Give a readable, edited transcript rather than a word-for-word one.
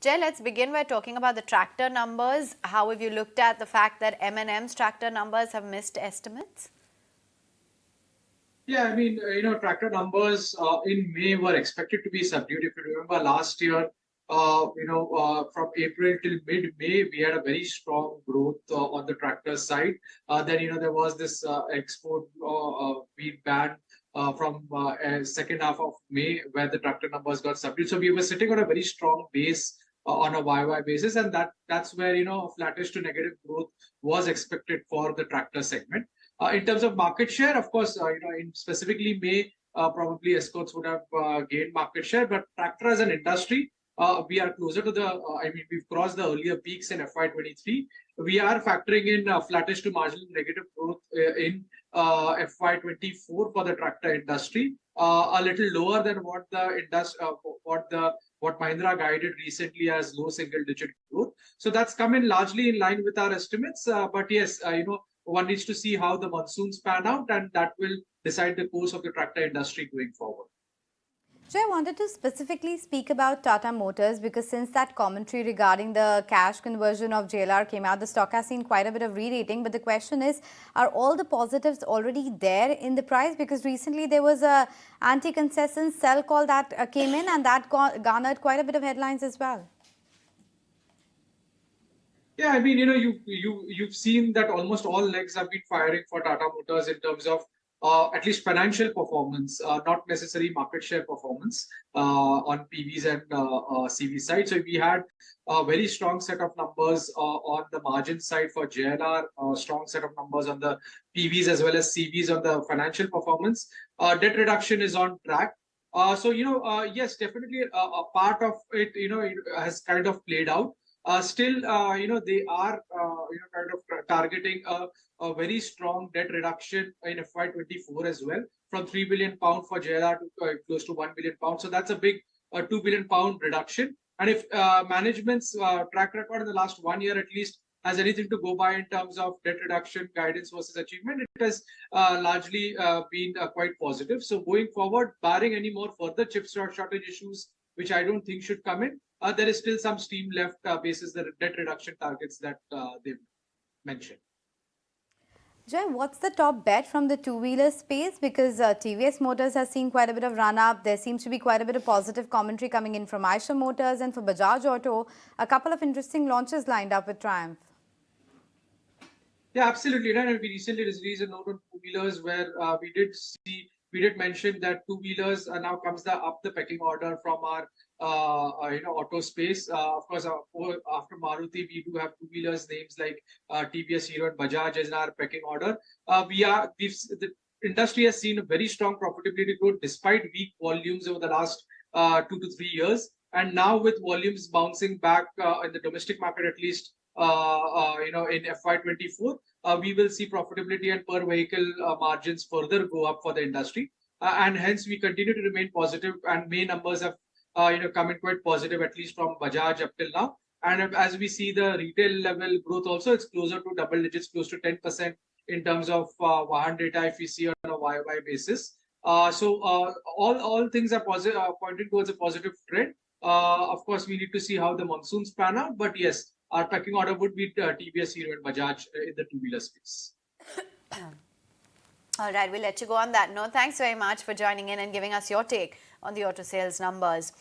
Jay, let's begin by talking about the tractor numbers. How have you looked at the fact that M&M's tractor numbers have missed estimates? Yeah, tractor numbers in May were expected to be subdued. If you remember last year, from April till mid-May, we had a very strong growth on the tractor side. Then, there was this export wheat ban from second half of May, where the tractor numbers got subdued. So we were sitting on a very strong base on a YY basis, and that's where flattish to negative growth was expected for the tractor segment. In terms of market share, of course, in specifically May, probably escorts would have gained market share, but tractor as an industry, we are closer to we've crossed the earlier peaks in FY23. We are factoring in flattish to marginal negative growth in FY24 for the tractor industry, a little lower than what the industry, what Mahindra guided recently as low single digit growth. So that's come in largely in line with our estimates. But yes, one needs to see how the monsoons pan out, and that will decide the course of the tractor industry going forward. Jay, I wanted to specifically speak about Tata Motors because since that commentary regarding the cash conversion of JLR came out, the stock has seen quite a bit of re-rating. But the question is, are all the positives already there in the price? Because recently there was a anti-concession sell call that came in, and that garnered quite a bit of headlines as well. Yeah, you've seen that almost all legs have been firing for Tata Motors in terms of at least financial performance, not necessarily market share performance on PVs and CV side. So we had a very strong set of numbers on the margin side for JLR, a strong set of numbers on the PVs as well as CVs on the financial performance. Debt reduction is on track. Yes, definitely a part of it, it has kind of played out. Still, they are, kind of targeting a very strong debt reduction in FY24 as well, from 3 billion pound for JLR to close to 1 billion pound. So that's a big 2 billion pound reduction. And if management's track record in the last 1 year at least has anything to go by in terms of debt reduction guidance versus achievement, it has largely been quite positive. So going forward, barring any more further chip shortage issues, which I don't think should come in, there is still some steam left basis the debt reduction targets that they've mentioned. Jay, what's the top bet from the two-wheeler space? Because TVS Motors has seen quite a bit of run-up. There seems to be quite a bit of positive commentary coming in from Eicher Motors, and for Bajaj Auto, a couple of interesting launches lined up with Triumph. Yeah, absolutely. And we recently released a note on two-wheelers where we did mention that two-wheelers now comes up the pecking order from our auto space. Of course, after Maruti, we do have two-wheelers names like TVS, Hero, and Bajaj as in our pecking order. The industry has seen a very strong profitability growth despite weak volumes over the last 2 to 3 years. And now with volumes bouncing back in the domestic market, at least, in FY24, we will see profitability and per vehicle margins further go up for the industry. And hence, we continue to remain positive, and May numbers have come in quite positive, at least from Bajaj up till now. And as we see the retail level growth also, it's closer to double digits, close to 10% in terms of Vahan data if we see on a YY basis. All things are positive, pointing towards a positive trend. Of course, we need to see how the monsoons pan out, but yes, our pecking order would be TVS, Hero, and Bajaj in the two-wheeler space. All right, we'll let you go on that note. Thanks very much for joining in and giving us your take on the auto sales numbers.